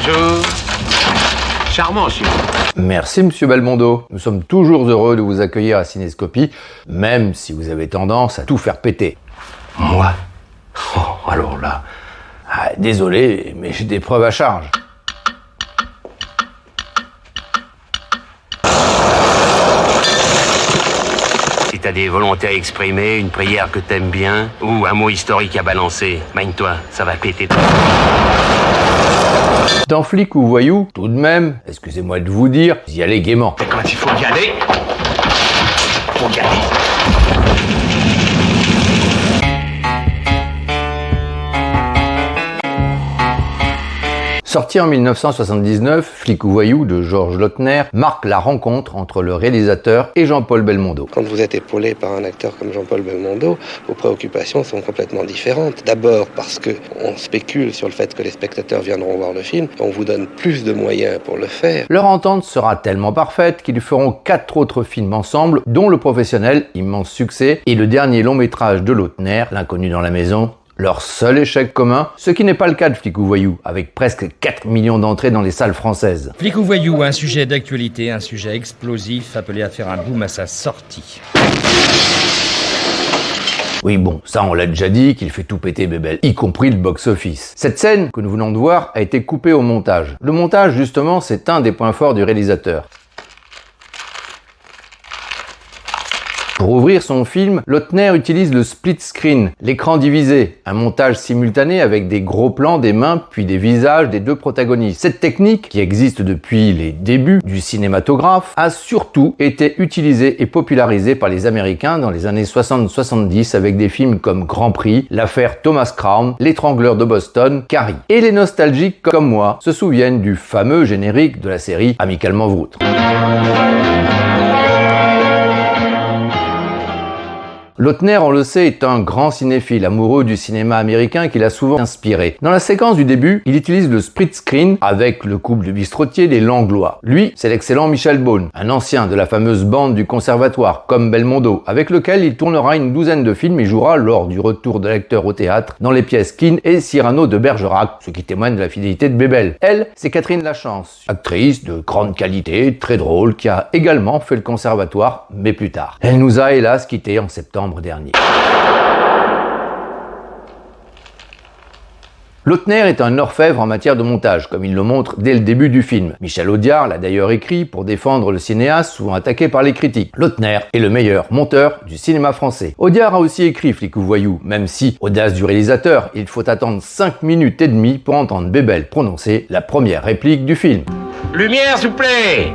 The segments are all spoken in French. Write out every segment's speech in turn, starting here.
Bonjour. Charmant, chez vous. Merci Monsieur Belmondo. Nous sommes toujours heureux de vous accueillir à Cinéscopie, même si vous avez tendance à tout faire péter. Moi? Oh, alors là... désolé, mais j'ai des preuves à charge. Si t'as des volontés à exprimer, une prière que t'aimes bien, ou un mot historique à balancer, mine-toi, ça va péter. Dans Flic ou Voyou, tout de même, excusez-moi de vous dire, vous y allez gaiement. Et quand il faut y aller, faut y aller. Sorti en 1979, Flic ou Voyou de Georges Lautner marque la rencontre entre le réalisateur et Jean-Paul Belmondo. Quand vous êtes épaulé par un acteur comme Jean-Paul Belmondo, vos préoccupations sont complètement différentes. D'abord parce qu'on spécule sur le fait que les spectateurs viendront voir le film, on vous donne plus de moyens pour le faire. Leur entente sera tellement parfaite qu'ils feront 4 autres films ensemble, dont Le Professionnel, immense succès, et le dernier long métrage de Lautner, L'Inconnu dans la maison. Leur seul échec commun, ce qui n'est pas le cas de Flic ou Voyou, avec presque 4 millions d'entrées dans les salles françaises. Flic ou Voyou, un sujet d'actualité, un sujet explosif, appelé à faire un boom à sa sortie. Oui bon, ça on l'a déjà dit, qu'il fait tout péter Bébel, y compris le box-office. Cette scène que nous venons de voir a été coupée au montage. Le montage, justement, c'est un des points forts du réalisateur. Pour ouvrir son film, Lautner utilise le split screen, l'écran divisé, un montage simultané avec des gros plans des mains puis des visages des deux protagonistes. Cette technique, qui existe depuis les débuts du cinématographe, a surtout été utilisée et popularisée par les Américains dans les années 60-70 avec des films comme Grand Prix, L'affaire Thomas Crown, L'étrangleur de Boston, Carrie. Et les nostalgiques comme moi se souviennent du fameux générique de la série Amicalement Vôtre. Lautner, on le sait, est un grand cinéphile, amoureux du cinéma américain qui l'a souvent inspiré. Dans la séquence du début, il utilise le split screen avec le couple de bistrotiers, les Langlois. Lui, c'est l'excellent Michel Beaune, un ancien de la fameuse bande du conservatoire, comme Belmondo, avec lequel il tournera une douzaine de films et jouera, lors du retour de l'acteur au théâtre, dans les pièces Keane et Cyrano de Bergerac, ce qui témoigne de la fidélité de Bébel. Elle, c'est Catherine Lachance, actrice de grande qualité, très drôle, qui a également fait le conservatoire, mais plus tard. Elle nous a hélas quittés en septembre dernier. Lautner est un orfèvre en matière de montage, comme il le montre dès le début du film. Michel Audiard l'a d'ailleurs écrit pour défendre le cinéaste souvent attaqué par les critiques. Lautner est le meilleur monteur du cinéma français. Audiard a aussi écrit Flic ou Voyou, même si, audace du réalisateur, il faut attendre 5 minutes et demie pour entendre Bébel prononcer la première réplique du film. Lumière, s'il vous plaît.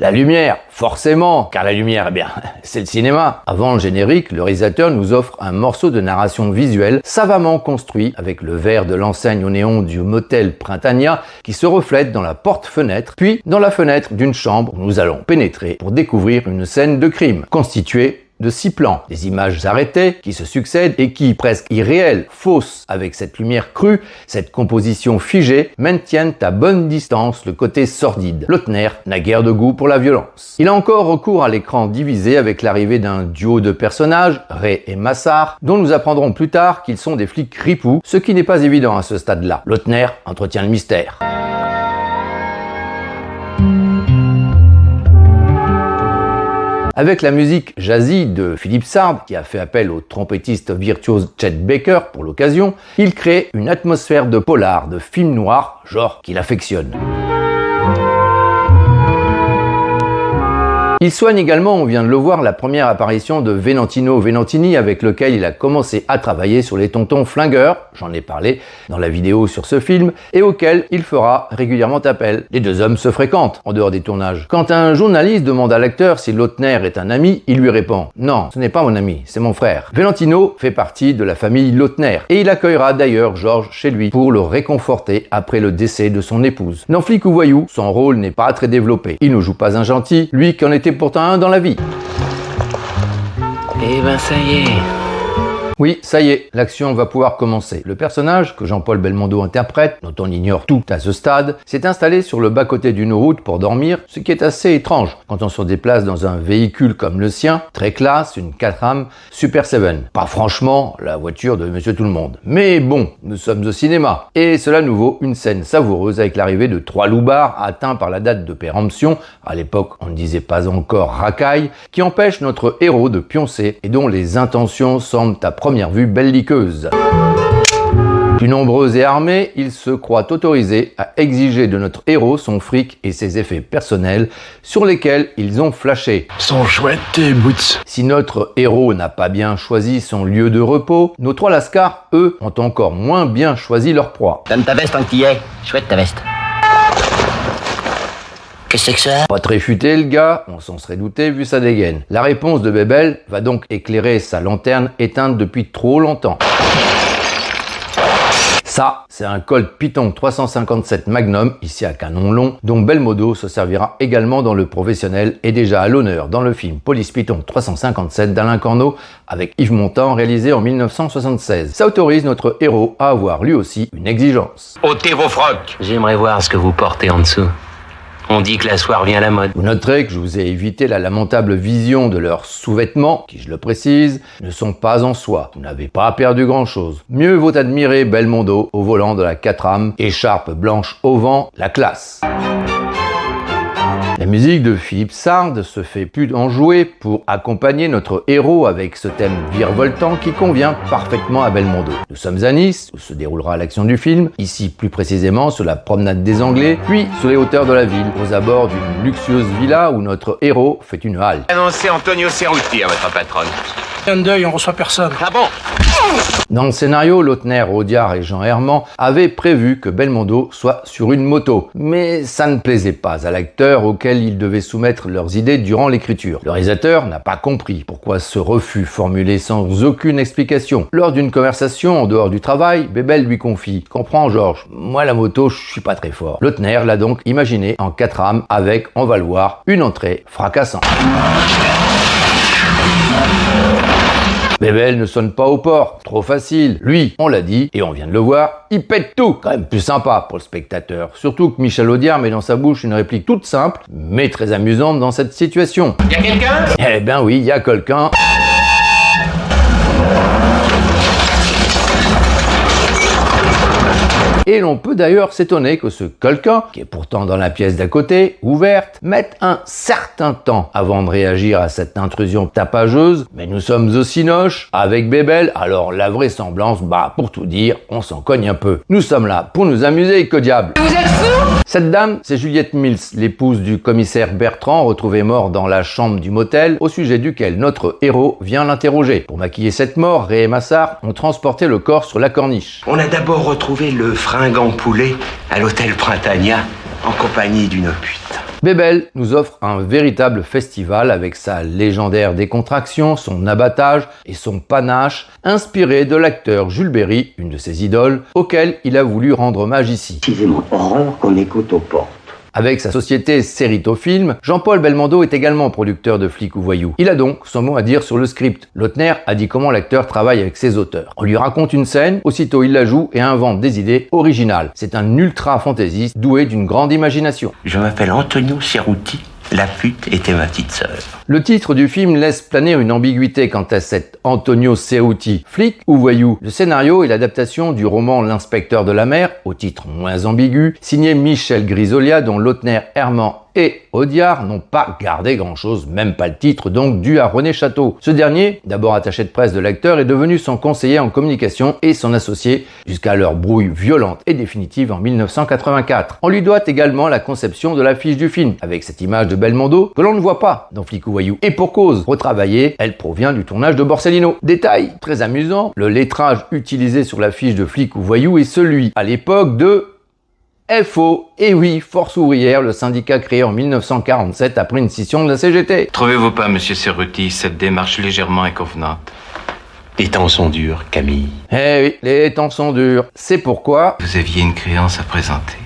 La lumière, forcément, car la lumière, eh bien, c'est le cinéma. Avant le générique, le réalisateur nous offre un morceau de narration visuelle savamment construit avec le verre de l'enseigne au néon du motel Printania qui se reflète dans la porte-fenêtre, puis dans la fenêtre d'une chambre où nous allons pénétrer pour découvrir une scène de crime, constituée de 6 plans, des images arrêtées qui se succèdent et qui, presque irréelles, fausses avec cette lumière crue, cette composition figée, maintiennent à bonne distance le côté sordide. Lautner n'a guère de goût pour la violence. Il a encore recours à l'écran divisé avec l'arrivée d'un duo de personnages, Ray et Massard, dont nous apprendrons plus tard qu'ils sont des flics ripoux, ce qui n'est pas évident à ce stade-là. Lautner entretient le mystère. Avec la musique jazzy de Philippe Sard, qui a fait appel au trompettiste virtuose Chet Baker pour l'occasion, il crée une atmosphère de polar, de film noir, genre qu'il affectionne. Il soigne également, on vient de le voir, la première apparition de Venantino Venantini avec lequel il a commencé à travailler sur les Tontons Flingueurs, j'en ai parlé dans la vidéo sur ce film, et auquel il fera régulièrement appel. Les deux hommes se fréquentent en dehors des tournages. Quand un journaliste demande à l'acteur si Lautner est un ami, il lui répond « Non, ce n'est pas mon ami, c'est mon frère ». Venantino fait partie de la famille Lautner et il accueillera d'ailleurs Georges chez lui pour le réconforter après le décès de son épouse. Dans Flic ou Voyou, son rôle n'est pas très développé. Il ne joue pas un gentil, lui qui en était pourtant un dans la vie. Eh ben ça y est, Oui, ça y est, l'action va pouvoir commencer. Le personnage, que Jean-Paul Belmondo interprète, dont on ignore tout à ce stade, s'est installé sur le bas-côté d'une route pour dormir, ce qui est assez étrange quand on se déplace dans un véhicule comme le sien, très classe, une 4RAM Super 7. Pas franchement la voiture de Monsieur Tout-le-Monde. Mais bon, nous sommes au cinéma. Et cela nous vaut une scène savoureuse avec l'arrivée de 3 loupards atteints par la date de péremption, à l'époque on ne disait pas encore racaille, qui empêchent notre héros de pioncer et dont les intentions semblent à première vue belliqueuses. Plus nombreux et armés, ils se croient autorisés à exiger de notre héros son fric et ses effets personnels sur lesquels ils ont flashé. Sont chouettes tes boots. Si notre héros n'a pas bien choisi son lieu de repos, nos 3 lascars, eux, ont encore moins bien choisi leur proie. Donne ta veste tant que t'y es. Chouette ta veste. Qu'est-ce que c'est que ça? Pas très futé le gars, on s'en serait douté vu sa dégaine. La réponse de Bébel va donc éclairer sa lanterne éteinte depuis trop longtemps. Ça, c'est un Colt Python 357 Magnum, ici à canon long, dont Belmondo se servira également dans le professionnel et déjà à l'honneur dans le film Police Python 357 d'Alain Corneau avec Yves Montand réalisé en 1976. Ça autorise notre héros à avoir lui aussi une exigence. Ôtez vos frocs. J'aimerais voir ce que vous portez en dessous. On dit que la soirée vient à la mode. Vous noterez que je vous ai évité la lamentable vision de leurs sous-vêtements, qui, je le précise, ne sont pas en soie. Vous n'avez pas perdu grand-chose. Mieux vaut admirer Belmondo au volant de la 4RAM, écharpe blanche au vent, la classe. La musique de Philippe Sard se fait plus enjouer pour accompagner notre héros avec ce thème virevoltant qui convient parfaitement à Belmondo. Nous sommes à Nice, où se déroulera l'action du film, ici plus précisément sur la promenade des Anglais, puis sur les hauteurs de la ville, aux abords d'une luxueuse villa où notre héros fait une halte. Annoncez Antonio Cerruti à votre patronne. Un deuil, on reçoit personne. Ah bon? Dans le scénario, Lautner, Audiard et Jean Herman avaient prévu que Belmondo soit sur une moto, mais ça ne plaisait pas à l'acteur auquel ils devaient soumettre leurs idées durant l'écriture. Le réalisateur n'a pas compris pourquoi ce refus formulé sans aucune explication. Lors d'une conversation en dehors du travail, Bébel lui confie « Comprends Georges, moi la moto je suis pas très fort ». Lautner l'a donc imaginé en 4 rames avec, on va le voir, une entrée fracassante. Bébel ne sonne pas au port, trop facile. Lui, on l'a dit, et on vient de le voir, il pète tout. Quand même plus sympa pour le spectateur. Surtout que Michel Audiard met dans sa bouche une réplique toute simple, mais très amusante dans cette situation. Y'a quelqu'un? Eh ben oui, il y a quelqu'un. Et l'on peut d'ailleurs s'étonner que ce quelqu'un, qui est pourtant dans la pièce d'à côté, ouverte, mette un certain temps avant de réagir à cette intrusion tapageuse. Mais nous sommes au cinoche, avec Bébel, alors la vraisemblance, pour tout dire, on s'en cogne un peu. Nous sommes là pour nous amuser, que diable. Vous êtes fous? Cette dame, c'est Juliette Mills, l'épouse du commissaire Bertrand, retrouvé mort dans la chambre du motel, au sujet duquel notre héros vient l'interroger. Pour maquiller cette mort, Ray et Massard ont transporté le corps sur la corniche. On a d'abord retrouvé le fringant poulet à l'hôtel Printania en compagnie d'une pute. Bébel nous offre un véritable festival avec sa légendaire décontraction, son abattage et son panache, inspiré de l'acteur Jules Berry, une de ses idoles, auquel il a voulu rendre hommage ici. Précisément, horreur qu'on écoute aux portes. Avec sa société Cerrito Film, Jean-Paul Belmondo est également producteur de Flic ou Voyou. Il a donc son mot à dire sur le script. Lautner a dit comment l'acteur travaille avec ses auteurs. On lui raconte une scène, aussitôt il la joue et invente des idées originales. C'est un ultra fantaisiste doué d'une grande imagination. Je m'appelle Antonio Cerruti. La pute était ma petite sœur. Le titre du film laisse planer une ambiguïté quant à cet Antonio Cerruti. Flic ou voyou? Le scénario est l'adaptation du roman L'inspecteur de la mer, au titre moins ambigu, signé Michel Grisolia, dont Lautner, Herman et Audiard n'ont pas gardé grand-chose, même pas le titre, donc dû à René Château. Ce dernier, d'abord attaché de presse de l'acteur, est devenu son conseiller en communication et son associé jusqu'à leur brouille violente et définitive en 1984. On lui doit également la conception de l'affiche du film, avec cette image de Belmondo que l'on ne voit pas dans Flic ou Voyou. Et pour cause, retravaillée, elle provient du tournage de Borsellino. Détail très amusant, le lettrage utilisé sur l'affiche de Flic ou Voyou est celui, à l'époque, de FO, et oui, Force ouvrière, le syndicat créé en 1947 après une scission de la CGT. Trouvez-vous pas, monsieur Cerruti, cette démarche légèrement inconvenante? Les temps sont durs, Camille. Eh oui, les temps sont durs. C'est pourquoi... Vous aviez une créance à présenter.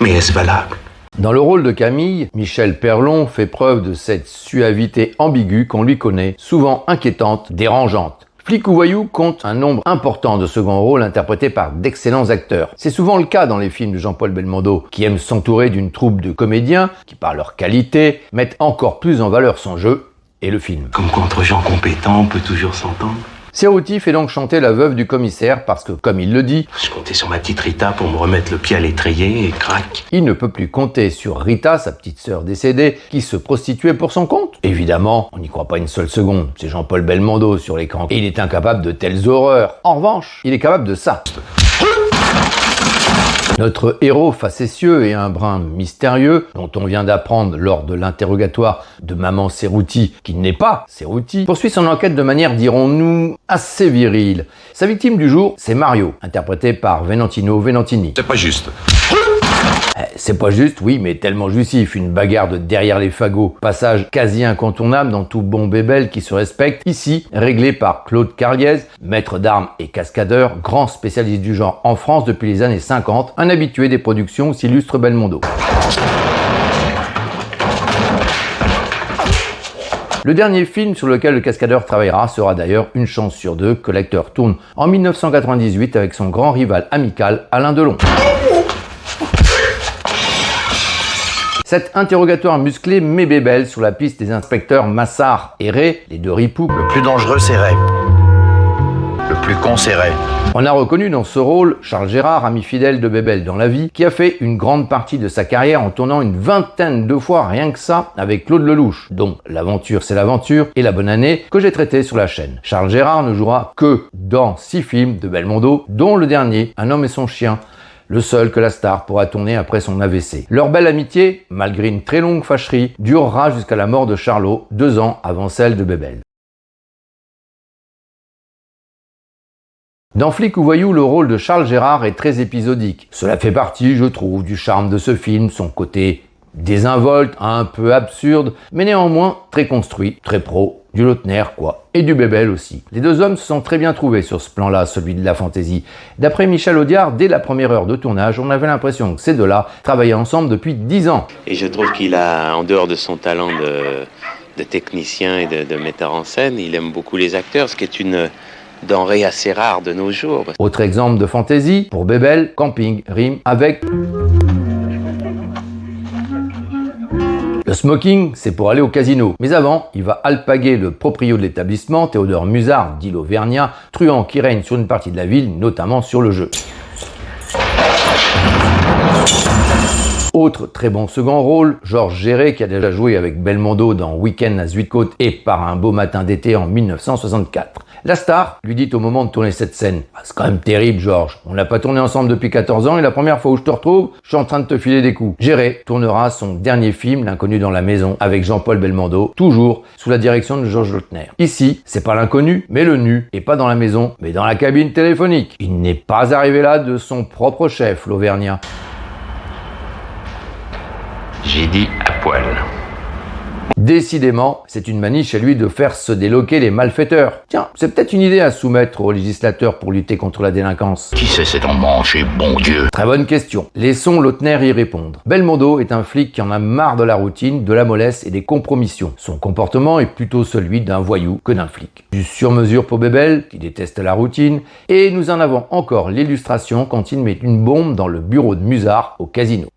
Mais est-ce valable? Dans le rôle de Camille, Michel Perlon fait preuve de cette suavité ambiguë qu'on lui connaît, souvent inquiétante, dérangeante. Flic ou voyou compte un nombre important de seconds rôles interprétés par d'excellents acteurs. C'est souvent le cas dans les films de Jean-Paul Belmondo, qui aime s'entourer d'une troupe de comédiens qui, par leur qualité, mettent encore plus en valeur son jeu et le film. Comme qu'entre gens compétents, on peut toujours s'entendre. Cerruti fait donc chanter la veuve du commissaire parce que, comme il le dit, Je comptais sur ma petite Rita pour me remettre le pied à l'étrier et crac. il ne peut plus compter sur Rita, sa petite sœur décédée, qui se prostituait pour son compte. Évidemment, on n'y croit pas une seule seconde. C'est Jean-Paul Belmondo sur l'écran et il est incapable de telles horreurs. En revanche, il est capable de ça. Notre héros facétieux et un brin mystérieux, dont on vient d'apprendre lors de l'interrogatoire de maman Cerruti, qui n'est pas Cerruti, poursuit son enquête de manière, dirons-nous, assez virile. Sa victime du jour, c'est Mario, interprété par Venantino Venantini. C'est pas juste. C'est pas juste, oui, mais tellement jouissif, une bagarre de derrière les fagots. Passage quasi incontournable dans tout bon bébel qui se respecte, ici réglé par Claude Carliez, maître d'armes et cascadeur, grand spécialiste du genre en France depuis les années 50, un habitué des productions s'illustre Belmondo. Le dernier film sur lequel le cascadeur travaillera sera d'ailleurs Une chance sur deux que l'acteur tourne en 1998 avec son grand rival amical Alain Delon. Cet interrogatoire musclé met Bébel sur la piste des inspecteurs Massard et Ray, les deux ripoux. Le plus dangereux, c'est Ray. Le plus con, c'est Ray. On a reconnu dans ce rôle Charles Gérard, ami fidèle de Bébel dans la vie, qui a fait une grande partie de sa carrière en tournant une vingtaine de fois rien que ça avec Claude Lelouch, dont L'aventure c'est l'aventure et La bonne année que j'ai traité sur la chaîne. Charles Gérard ne jouera que dans 6 films de Belmondo, dont le dernier, Un homme et son chien, le seul que la star pourra tourner après son AVC. Leur belle amitié, malgré une très longue fâcherie, durera jusqu'à la mort de Charlot, 2 ans avant celle de Bébel. Dans Flic ou voyou, le rôle de Charles Gérard est très épisodique. Cela fait partie, je trouve, du charme de ce film, son côté désinvolte, un peu absurde, mais néanmoins très construit, très pro, du Lautner quoi, et du Bébel aussi. Les deux hommes se sont très bien trouvés sur ce plan-là, celui de la fantaisie. D'après Michel Audiard, dès la première heure de tournage, on avait l'impression que ces deux-là travaillaient ensemble depuis 10 ans. Et je trouve qu'il a, en dehors de son talent de technicien et de metteur en scène, il aime beaucoup les acteurs, ce qui est une denrée assez rare de nos jours. Autre exemple de fantaisie, pour Bébel, Camping rime avec... Le smoking, c'est pour aller au casino. Mais avant, il va alpaguer le proprio de l'établissement, Théodore Musard, dit l'Auvergnat, truand qui règne sur une partie de la ville, notamment sur le jeu. Autre très bon second rôle, Georges Géré, qui a déjà joué avec Belmondo dans Week-end à Zuidcote et Par un beau matin d'été en 1964. La star lui dit au moment de tourner cette scène « C'est quand même terrible, Georges. On n'a pas tourné ensemble depuis 14 ans et la première fois où je te retrouve, je suis en train de te filer des coups. » Géré tournera son dernier film, L'inconnu dans la maison, avec Jean-Paul Belmondo, toujours sous la direction de Georges Lautner. Ici, c'est pas l'inconnu, mais le nu, et pas dans la maison, mais dans la cabine téléphonique. Il n'est pas arrivé là de son propre chef, l'Auvergnat. J'ai dit à poil. Décidément, c'est une manie chez lui de faire se déloquer les malfaiteurs. Tiens, c'est peut-être une idée à soumettre aux législateurs pour lutter contre la délinquance. Qui c'est cet en manché, bon Dieu? Très bonne question. Laissons Lautner y répondre. Belmondo est un flic qui en a marre de la routine, de la mollesse et des compromissions. Son comportement est plutôt celui d'un voyou que d'un flic. Du sur-mesure pour Bébel, qui déteste la routine, et nous en avons encore l'illustration quand il met une bombe dans le bureau de Musard au casino.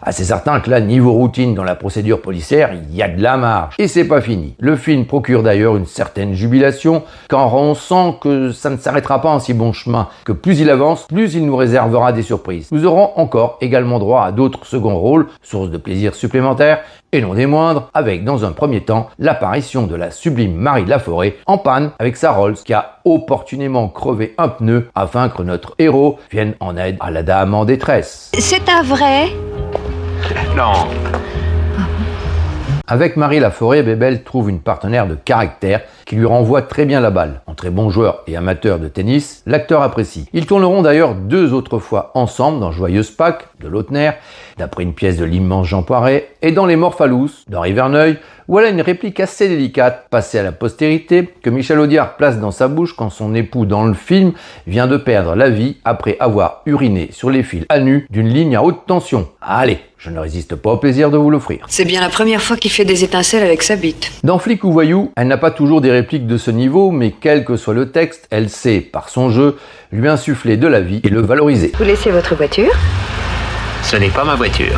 Ah, c'est certain que là, niveau routine dans la procédure policière, il y a de la marge. Et c'est pas fini. Le film procure d'ailleurs une certaine jubilation, quand on sent que ça ne s'arrêtera pas en si bon chemin, que plus il avance, plus il nous réservera des surprises. Nous aurons encore également droit à d'autres seconds rôles, source de plaisir supplémentaire, et non des moindres, avec dans un premier temps l'apparition de la sublime Marie Laforêt en panne avec sa Rolls qui a opportunément crevé un pneu afin que notre héros vienne en aide à la dame en détresse. C'est un vrai? Non. Avec Marie Laforêt, Bébel trouve une partenaire de caractère qui lui renvoie très bien la balle. En très bon joueur et amateur de tennis, l'acteur apprécie. Ils tourneront d'ailleurs 2 autres fois ensemble dans Joyeuse Pâques de Lautner, d'après une pièce de l'immense Jean Poiret, et dans Les Morphalous d'Henri Verneuil, où elle a une réplique assez délicate, passée à la postérité, que Michel Audiard place dans sa bouche quand son époux dans le film vient de perdre la vie après avoir uriné sur les fils à nu d'une ligne à haute tension. Allez, je ne résiste pas au plaisir de vous l'offrir. C'est bien la première fois qu'il fait des étincelles avec sa bite. Dans Flic ou Voyou, elle n'a pas toujours des répliques de ce niveau, mais quel que soit le texte, elle sait, par son jeu, lui insuffler de la vie et le valoriser. Vous laissez votre voiture? Ce n'est pas ma voiture.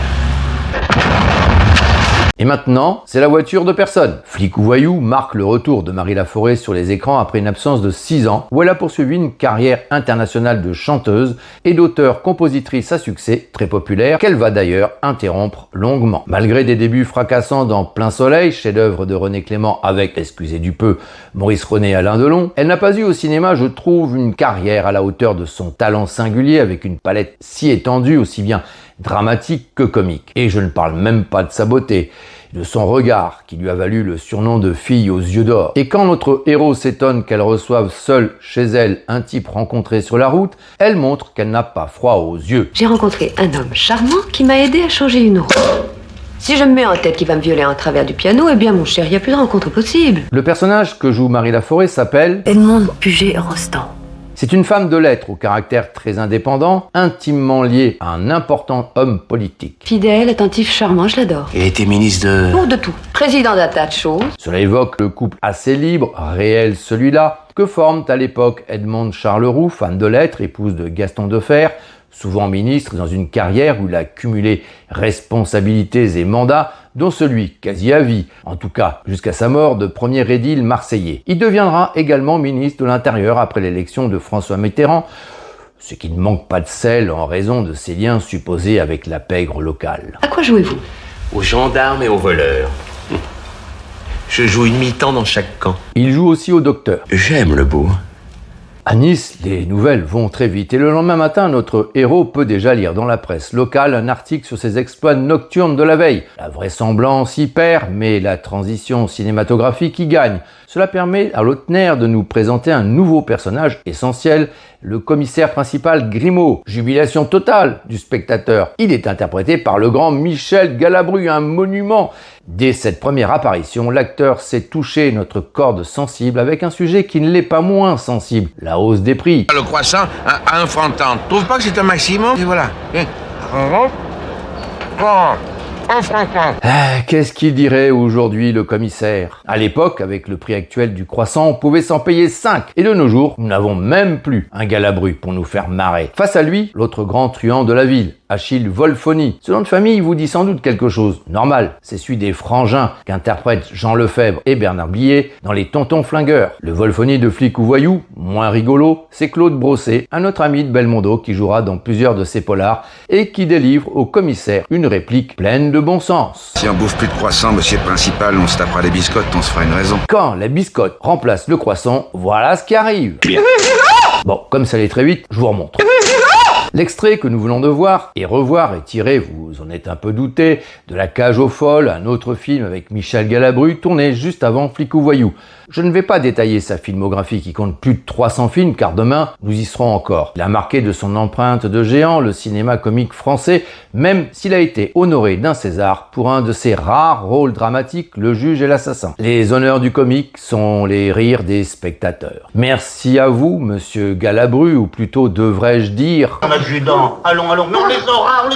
Et maintenant, c'est la voiture de personne. Flic ou Voyou marque le retour de Marie Laforêt sur les écrans après une absence de 6 ans, où elle a poursuivi une carrière internationale de chanteuse et d'auteur-compositrice à succès très populaire, qu'elle va d'ailleurs interrompre longuement. Malgré des débuts fracassants dans Plein Soleil, chef-d'œuvre de René Clément avec, excusez du peu, Maurice René et Alain Delon, elle n'a pas eu au cinéma, je trouve, une carrière à la hauteur de son talent singulier avec une palette si étendue, aussi bien dramatique que comique. Et je ne parle même pas de sa beauté, de son regard qui lui a valu le surnom de fille aux yeux d'or. Et quand notre héros s'étonne qu'elle reçoive seule chez elle un type rencontré sur la route, elle montre qu'elle n'a pas froid aux yeux. J'ai rencontré un homme charmant qui m'a aidé à changer une roue. Si je me mets en tête qu'il va me violer en travers du piano, eh bien mon cher, il n'y a plus de rencontre possible. Le personnage que joue Marie Laforêt s'appelle Edmond Puget-Rostand. C'est une femme de lettres au caractère très indépendant, intimement liée à un important homme politique. Fidèle, attentif, charmant, je l'adore. Il était ministre de... Pour de tout. Président d'un tas de choses. Cela évoque le couple assez libre, réel celui-là, que forment à l'époque Edmond Charleroux, femme de lettres, épouse de Gaston Defferre, souvent ministre dans une carrière où il a cumulé responsabilités et mandats, dont celui quasi à vie, en tout cas jusqu'à sa mort, de premier édile marseillais. Il deviendra également ministre de l'Intérieur après l'élection de François Mitterrand, ce qui ne manque pas de sel en raison de ses liens supposés avec la pègre locale. À quoi jouez-vous? Aux gendarmes et aux voleurs. Je joue une mi-temps dans chaque camp. Il joue aussi au docteur. J'aime le beau. À Nice, les nouvelles vont très vite et le lendemain matin, notre héros peut déjà lire dans la presse locale un article sur ses exploits nocturnes de la veille. La vraisemblance y perd, mais la transition cinématographique y gagne. Cela permet à Lautner de nous présenter un nouveau personnage essentiel, le commissaire principal Grimaud. Jubilation totale du spectateur. Il est interprété par le grand Michel Galabru, un monument. Dès cette première apparition, l'acteur sait toucher notre corde sensible avec un sujet qui ne l'est pas moins sensible, la hausse des prix. Le croissant à 1 franc 30. Trouve pas que c'est un maximum? Et voilà. Qu'est-ce qu'il dirait aujourd'hui le commissaire? À l'époque, avec le prix actuel du croissant, on pouvait s'en payer 5. Et de nos jours, nous n'avons même plus un Galabru pour nous faire marrer. Face à lui, l'autre grand truand de la ville, Achille Wolfoni. Ce nom de famille vous dit sans doute quelque chose. Normal, c'est celui des frangins qu'interprètent Jean Lefebvre et Bernard Blier dans Les Tontons Flingueurs. Le Wolfoni de Flic ou Voyou, moins rigolo, c'est Claude Brossé, un autre ami de Belmondo qui jouera dans plusieurs de ses polars et qui délivre au commissaire une réplique pleine de bon sens. Si on bouffe plus de croissant, monsieur le principal, on se tapera les biscottes, on se fera une raison. Quand la biscotte remplace le croissant, voilà ce qui arrive. Bon, comme ça allait très vite, je vous remontre. L'extrait que nous venons de voir et revoir est tiré, vous en êtes un peu douté, de La Cage aux Folles, un autre film avec Michel Galabru, tourné juste avant Flic ou Voyou. Je ne vais pas détailler sa filmographie qui compte plus de 300 films, car demain, nous y serons encore. Il a marqué de son empreinte de géant le cinéma comique français, même s'il a été honoré d'un César pour un de ses rares rôles dramatiques, Le Juge et l'Assassin. Les honneurs du comique sont les rires des spectateurs. Merci à vous, monsieur Galabru, ou plutôt devrais-je dire... Adjudant, allons, mais on les aura.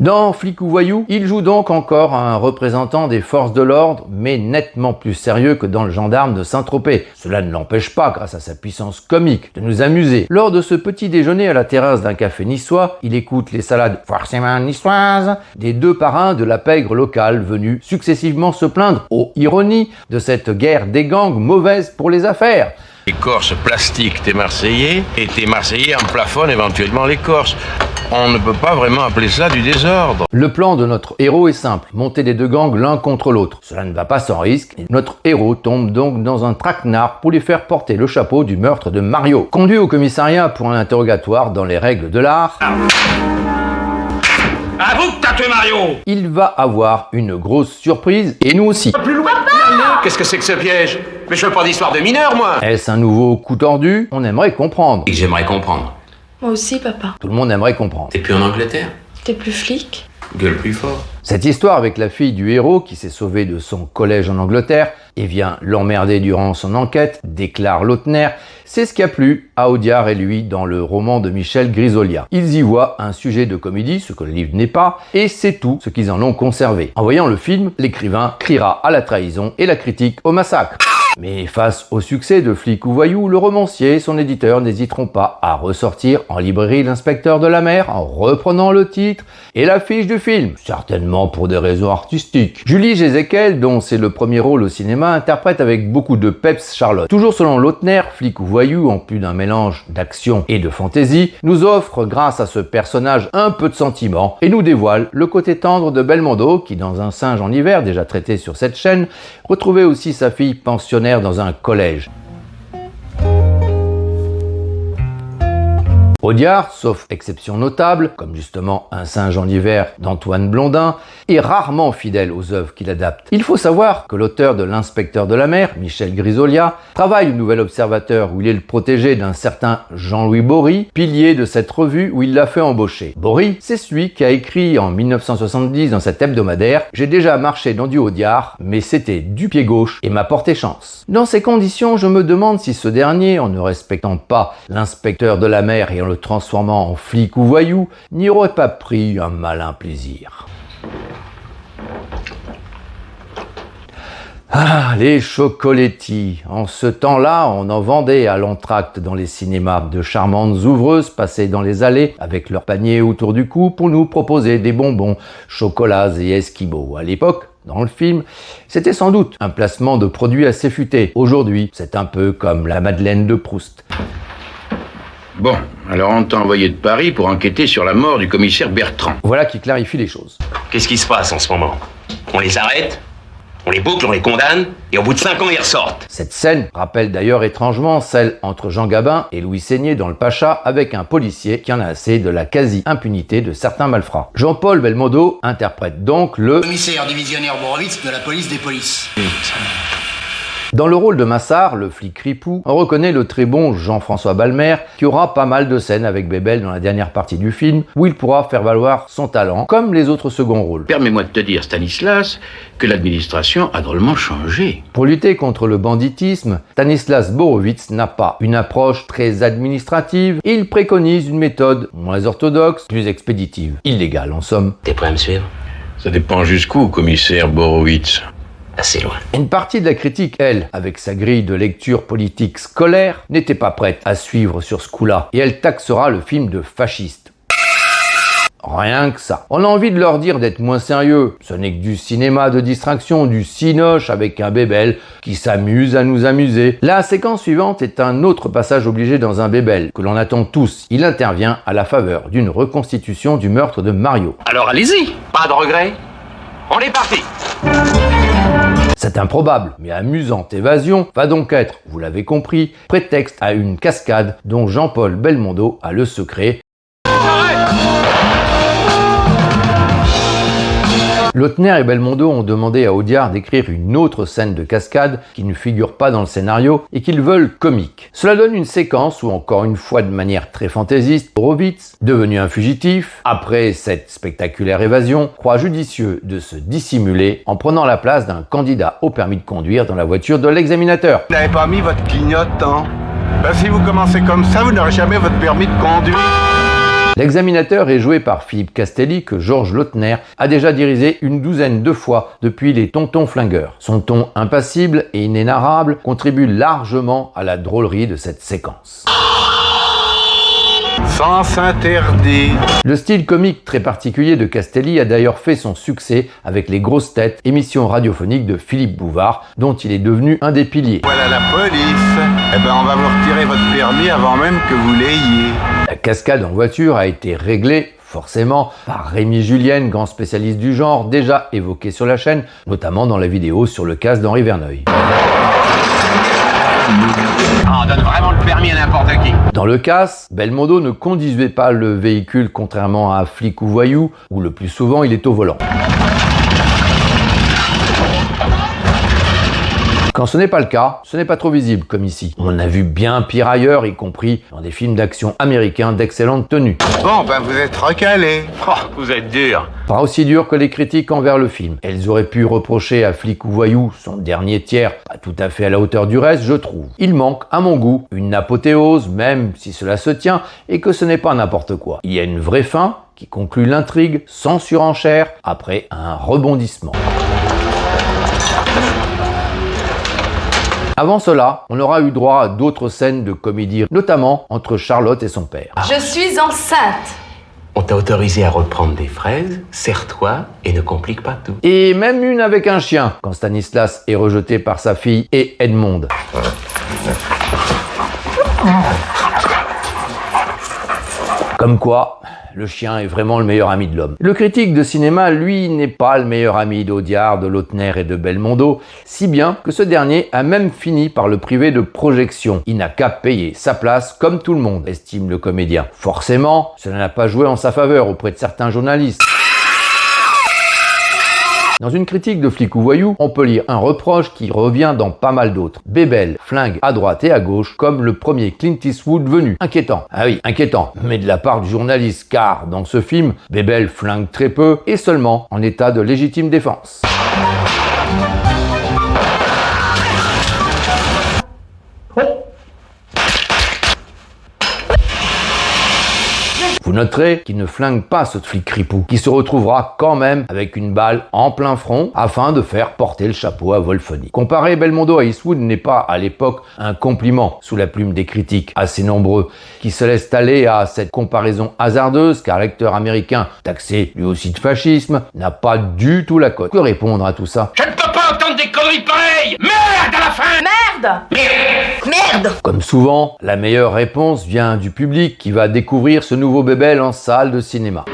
Dans Flic ou Voyou, il joue donc encore un représentant des forces de l'ordre, mais nettement plus sérieux que dans Le Gendarme de Saint-Tropez. Cela ne l'empêche pas, grâce à sa puissance comique, de nous amuser. Lors de ce petit déjeuner à la terrasse d'un café niçois, il écoute les salades forcément niçoises des 2 parrains de la pègre locale venus successivement se plaindre, ô ironie, de cette guerre des gangs mauvaise pour les affaires. Les Corses plastiques, t'es Marseillais, et t'es Marseillais en plafond éventuellement les Corses. On ne peut pas vraiment appeler ça du désordre. Le plan de notre héros est simple, monter les 2 gangs l'un contre l'autre. Cela ne va pas sans risque, et notre héros tombe donc dans un traquenard pour lui faire porter le chapeau du meurtre de Mario. Conduit au commissariat pour un interrogatoire dans les règles de l'art... Avoue que t'as tué Mario! Il va avoir une grosse surprise, et nous aussi. Plus loin! Qu'est-ce que c'est que ce piège? Mais je veux pas d'histoire de mineur, moi! Est-ce un nouveau coup tordu? On aimerait comprendre. Et j'aimerais comprendre. Moi aussi, papa. Tout le monde aimerait comprendre. T'es plus en Angleterre? T'es plus flic? Gueule plus fort. Cette histoire avec la fille du héros qui s'est sauvée de son collège en Angleterre et vient l'emmerder durant son enquête, déclare Lautner, c'est ce qui a plu à Audiard et lui dans le roman de Michel Grisolia. Ils y voient un sujet de comédie, ce que le livre n'est pas, et c'est tout ce qu'ils en ont conservé. En voyant le film, l'écrivain criera à la trahison et la critique au massacre. Mais face au succès de Flic ou Voyou, le romancier et son éditeur n'hésiteront pas à ressortir en librairie L'Inspecteur de la Mer en reprenant le titre et l'affiche du film, certainement pour des raisons artistiques. Julie Jézéquel, dont c'est le premier rôle au cinéma, interprète avec beaucoup de peps Charlotte. Toujours selon Lautner, Flic ou Voyou, en plus d'un mélange d'action et de fantaisie, nous offre, grâce à ce personnage, un peu de sentiment et nous dévoile le côté tendre de Belmondo qui, dans Un singe en hiver, déjà traité sur cette chaîne, retrouvait aussi sa fille pensionnaire dans un collège. Audiard, sauf exception notable, comme justement Un singe en hiver d'Antoine Blondin, est rarement fidèle aux œuvres qu'il adapte. Il faut savoir que l'auteur de L'Inspecteur de la Mer, Michel Grisolia, travaille au Nouvel Observateur où il est le protégé d'un certain Jean-Louis Bory, pilier de cette revue où il l'a fait embaucher. Bory, c'est celui qui a écrit en 1970 dans cet hebdomadaire « J'ai déjà marché dans du Audiard, mais c'était du pied gauche et m'a porté chance ». Dans ces conditions, je me demande si ce dernier, en ne respectant pas L'Inspecteur de la Mer et en le transformant en flic ou voyou, n'y aurait pas pris un malin plaisir. Ah, les chocolattis. En ce temps-là, on en vendait à l'entracte dans les cinémas. De charmantes ouvreuses passaient dans les allées avec leur panier autour du cou pour nous proposer des bonbons, chocolats et esquimaux. À l'époque, dans le film, c'était sans doute un placement de produits assez futé. Aujourd'hui, c'est un peu comme la Madeleine de Proust. Bon, alors on t'a envoyé de Paris pour enquêter sur la mort du commissaire Bertrand. Voilà qui clarifie les choses. Qu'est-ce qui se passe en ce moment? On les arrête, on les boucle, on les condamne, et au bout de 5 ans, ils ressortent. Cette scène rappelle d'ailleurs étrangement celle entre Jean Gabin et Louis Seigné dans Le Pacha, avec un policier qui en a assez de la quasi-impunité de certains malfrats. Jean-Paul Belmondo interprète donc le Commissaire divisionnaire Borowitz de la police des polices. Dans le rôle de Massard, le flic ripou, on reconnaît le très bon Jean-François Balmer, qui aura pas mal de scènes avec Bébel dans la dernière partie du film, où il pourra faire valoir son talent, comme les autres seconds rôles. Permets-moi de te dire, Stanislas, que l'administration a drôlement changé. Pour lutter contre le banditisme, Stanislas Borowitz n'a pas une approche très administrative, et il préconise une méthode moins orthodoxe, plus expéditive, illégale en somme. T'es prêt à me suivre? Ça dépend jusqu'où, commissaire Borowitz. Assez loin. Une partie de la critique, elle, avec sa grille de lecture politique scolaire, n'était pas prête à suivre sur ce coup-là, et elle taxera le film de fasciste. Rien que ça. On a envie de leur dire d'être moins sérieux. Ce n'est que du cinéma de distraction, du cinoche avec un bébel qui s'amuse à nous amuser. La séquence suivante est un autre passage obligé dans un bébel, que l'on attend tous. Il intervient à la faveur d'une reconstitution du meurtre de Mario. Alors allez-y, pas de regret. On est parti. Cette improbable mais amusante évasion va donc être, vous l'avez compris, prétexte à une cascade dont Jean-Paul Belmondo a le secret. Lautner et Belmondo ont demandé à Audiard d'écrire une autre scène de cascade qui ne figure pas dans le scénario et qu'ils veulent comique. Cela donne une séquence où, encore une fois de manière très fantaisiste, Borowitz, devenu un fugitif, après cette spectaculaire évasion, croit judicieux de se dissimuler en prenant la place d'un candidat au permis de conduire dans la voiture de l'examinateur. Vous n'avez pas mis votre clignotant. Ben, si vous commencez comme ça, vous n'aurez jamais votre permis de conduire. L'examinateur est joué par Philippe Castelli, que Georges Lautner a déjà dirigé une douzaine de fois depuis Les Tontons Flingueurs. Son ton impassible et inénarrable contribue largement à la drôlerie de cette séquence. Sens interdit. Le style comique très particulier de Castelli a d'ailleurs fait son succès avec Les Grosses Têtes, émission radiophonique de Philippe Bouvard, dont il est devenu un des piliers. Voilà la police. Eh ben, on va vous retirer votre permis avant même que vous l'ayez. La cascade en voiture a été réglée, forcément, par Rémi Julienne, grand spécialiste du genre, déjà évoqué sur la chaîne, notamment dans la vidéo sur le casse d'Henri Verneuil. On donne vraiment le permis à n'importe qui. Dans le casse, Belmondo ne conduisait pas le véhicule contrairement à Flic ou Voyou, où le plus souvent il est au volant. Quand ce n'est pas le cas, ce n'est pas trop visible comme ici. On a vu bien pire ailleurs, y compris dans des films d'action américains d'excellente tenue. Bon, ben vous êtes recalés. Oh, vous êtes dur. Pas aussi dur que les critiques envers le film. Elles auraient pu reprocher à Flic ou Voyou son dernier tiers, pas tout à fait à la hauteur du reste, je trouve. Il manque, à mon goût, une apothéose, même si cela se tient, et que ce n'est pas n'importe quoi. Il y a une vraie fin qui conclut l'intrigue sans surenchère après un rebondissement. Avant cela, on aura eu droit à d'autres scènes de comédie, notamment entre Charlotte et son père. Je suis enceinte. On t'a autorisé à reprendre des fraises, serre-toi et ne complique pas tout. Et même une avec un chien, quand Stanislas est rejeté par sa fille et Edmond. Comme quoi, le chien est vraiment le meilleur ami de l'homme. Le critique de cinéma, lui, n'est pas le meilleur ami d'Audiard, de Lautner et de Belmondo, si bien que ce dernier a même fini par le priver de projection. Il n'a qu'à payer sa place comme tout le monde, estime le comédien. Forcément, cela n'a pas joué en sa faveur auprès de certains journalistes. Dans une critique de Flic ou Voyou, on peut lire un reproche qui revient dans pas mal d'autres. Bébel flingue à droite et à gauche comme le premier Clint Eastwood venu. Inquiétant. Ah oui, inquiétant. Mais de la part du journaliste, car dans ce film, Bébel flingue très peu et seulement en état de légitime défense. Vous noterez qu'il ne flingue pas ce flic ripou, qui se retrouvera quand même avec une balle en plein front afin de faire porter le chapeau à Wolfoni. Comparer Belmondo à Eastwood n'est pas, à l'époque, un compliment sous la plume des critiques, assez nombreux, qui se laissent aller à cette comparaison hasardeuse car l'acteur américain, taxé lui aussi de fascisme, n'a pas du tout la cote. Que répondre à tout ça? Je ne peux pas entendre des conneries pareilles. Merde à la fin. Merde. Merde. Comme souvent, la meilleure réponse vient du public qui va découvrir ce nouveau Bébel en salle de cinéma.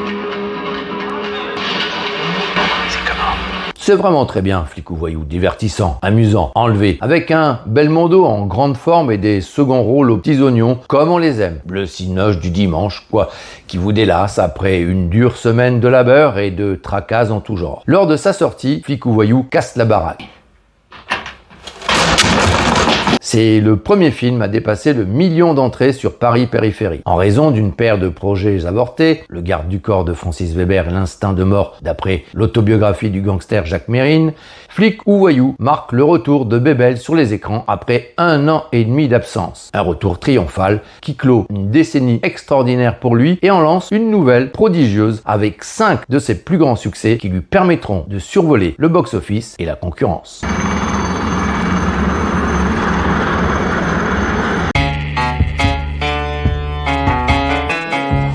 C'est vraiment très bien, Flic ou Voyou, divertissant, amusant, enlevé, avec un Belmondo en grande forme et des seconds rôles aux petits oignons, comme on les aime. Le cinoche du dimanche, quoi, qui vous délasse après une dure semaine de labeur et de tracas en tout genre. Lors de sa sortie, Flic ou Voyou casse la baraque. C'est le premier film à dépasser le million d'entrées sur Paris périphérie. En raison d'une paire de projets avortés, Le garde du corps de Francis Weber, L'instinct de mort d'après l'autobiographie du gangster Jacques Mérine, Flic ou Voyou marque le retour de Bébel sur les écrans après 1 an et demi d'absence. Un retour triomphal qui clôt une décennie extraordinaire pour lui et en lance une nouvelle prodigieuse avec 5 de ses plus grands succès qui lui permettront de survoler le box-office et la concurrence.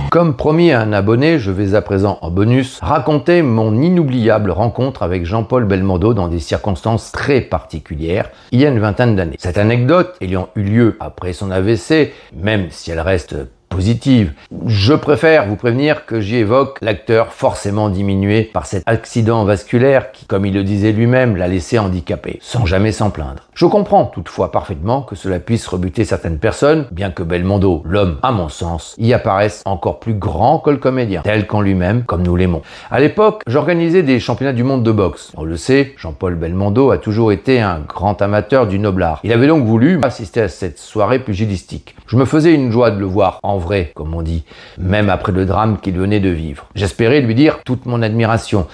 Comme promis à un abonné, je vais à présent en bonus raconter mon inoubliable rencontre avec Jean-Paul Belmondo dans des circonstances très particulières, il y a une vingtaine d'années. Cette anecdote ayant eu lieu après son AVC, même si elle reste positive, je préfère vous prévenir que j'y évoque l'acteur forcément diminué par cet accident vasculaire qui, comme il le disait lui-même, l'a laissé handicapé, sans jamais s'en plaindre. Je comprends toutefois parfaitement que cela puisse rebuter certaines personnes, bien que Belmondo, l'homme à mon sens, y apparaisse encore plus grand que le comédien, tel qu'en lui-même, comme nous l'aimons. À l'époque, j'organisais des championnats du monde de boxe. On le sait, Jean-Paul Belmondo a toujours été un grand amateur du noblard. Il avait donc voulu assister à cette soirée pugilistique. Je me faisais une joie de le voir en vrai, comme on dit, même après le drame qu'il venait de vivre. J'espérais lui dire toute mon admiration.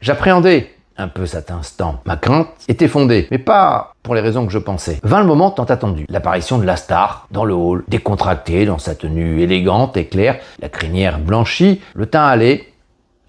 J'appréhendais un peu cet instant. Ma crainte était fondée, mais pas pour les raisons que je pensais. Vint le moment tant attendu. L'apparition de la star dans le hall, décontractée dans sa tenue élégante et claire, la crinière blanchie, le teint hâlé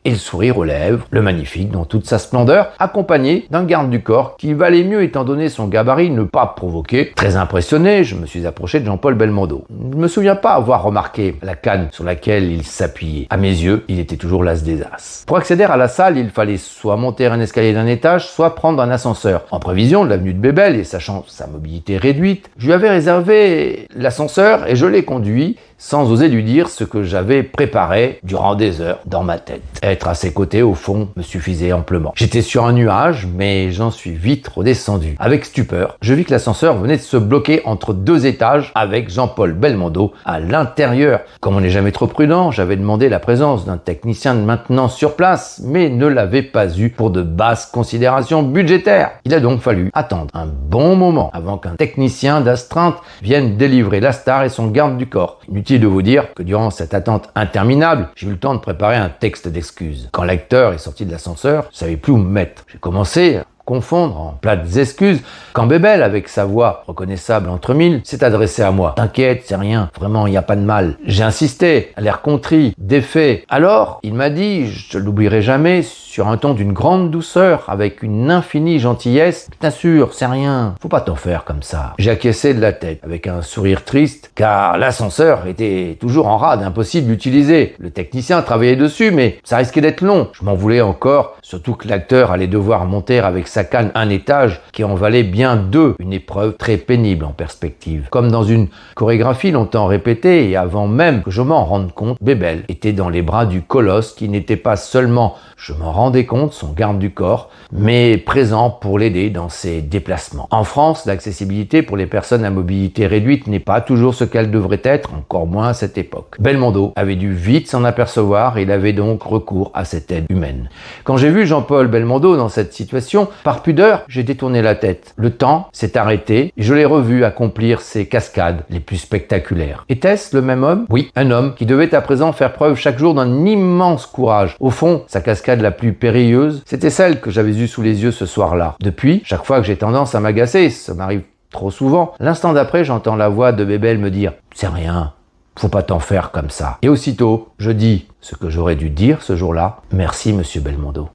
et le sourire aux lèvres, le magnifique dans toute sa splendeur, accompagné d'un garde du corps qui valait mieux étant donné son gabarit ne pas provoquer. Très impressionné, je me suis approché de Jean-Paul Belmondo. Je ne me souviens pas avoir remarqué la canne sur laquelle il s'appuyait. À mes yeux, il était toujours l'as des as. Pour accéder à la salle, il fallait soit monter un escalier d'un étage, soit prendre un ascenseur. En prévision de l'avenue de Bébel et sachant sa mobilité réduite, je lui avais réservé l'ascenseur et je l'ai conduit sans oser lui dire ce que j'avais préparé durant des heures dans ma tête. Être à ses côtés, au fond, me suffisait amplement. J'étais sur un nuage, mais j'en suis vite redescendu. Avec stupeur, je vis que l'ascenseur venait de se bloquer entre 2 étages avec Jean-Paul Belmondo à l'intérieur. Comme on n'est jamais trop prudent, j'avais demandé la présence d'un technicien de maintenance sur place, mais ne l'avais pas eu pour de basses considérations budgétaires. Il a donc fallu attendre un bon moment avant qu'un technicien d'astreinte vienne délivrer la star et son garde du corps. Inutile de vous dire que durant cette attente interminable, j'ai eu le temps de préparer un texte d'excuses. Quand l'acteur est sorti de l'ascenseur, je savais plus où me mettre. J'ai commencé à confondre en plates excuses quand Bébel, avec sa voix reconnaissable entre mille, s'est adressé à moi. « T'inquiète, c'est rien, vraiment, il n'y a pas de mal. » J'ai insisté, à l'air contrit, défait. Alors, il m'a dit, je l'oublierai jamais, sur un ton d'une grande douceur, avec une infinie gentillesse, « Bien sûr, c'est rien, faut pas t'en faire comme ça. » J'ai acquiescé de la tête, avec un sourire triste, car l'ascenseur était toujours en rade, impossible d'utiliser. Le technicien travaillait dessus, mais ça risquait d'être long. Je m'en voulais encore, surtout que l'acteur allait devoir monter avec sa canne un étage qui en valait bien 2, une épreuve très pénible en perspective. Comme dans une chorégraphie longtemps répétée, et avant même que je m'en rende compte, Bébel était dans les bras du colosse qui n'était pas seulement, je m'en rendais compte, son garde du corps, mais présent pour l'aider dans ses déplacements. En France, l'accessibilité pour les personnes à mobilité réduite n'est pas toujours ce qu'elle devrait être, encore moins à cette époque. Belmondo avait dû vite s'en apercevoir et il avait donc recours à cette aide humaine. Quand j'ai vu Jean-Paul Belmondo dans cette situation, par pudeur, j'ai détourné la tête. Le temps s'est arrêté et je l'ai revu accomplir ses cascades les plus spectaculaires. Était-ce le même homme? Oui, un homme qui devait à présent faire preuve chaque jour d'un immense courage. Au fond, sa cascade la plus périlleuse, c'était celle que j'avais eue sous les yeux ce soir-là. Depuis, chaque fois que j'ai tendance à m'agacer, ça m'arrive trop souvent, l'instant d'après, j'entends la voix de Bébel me dire « C'est rien, faut pas t'en faire comme ça. » Et aussitôt, je dis ce que j'aurais dû dire ce jour-là, « Merci, monsieur Belmondo. »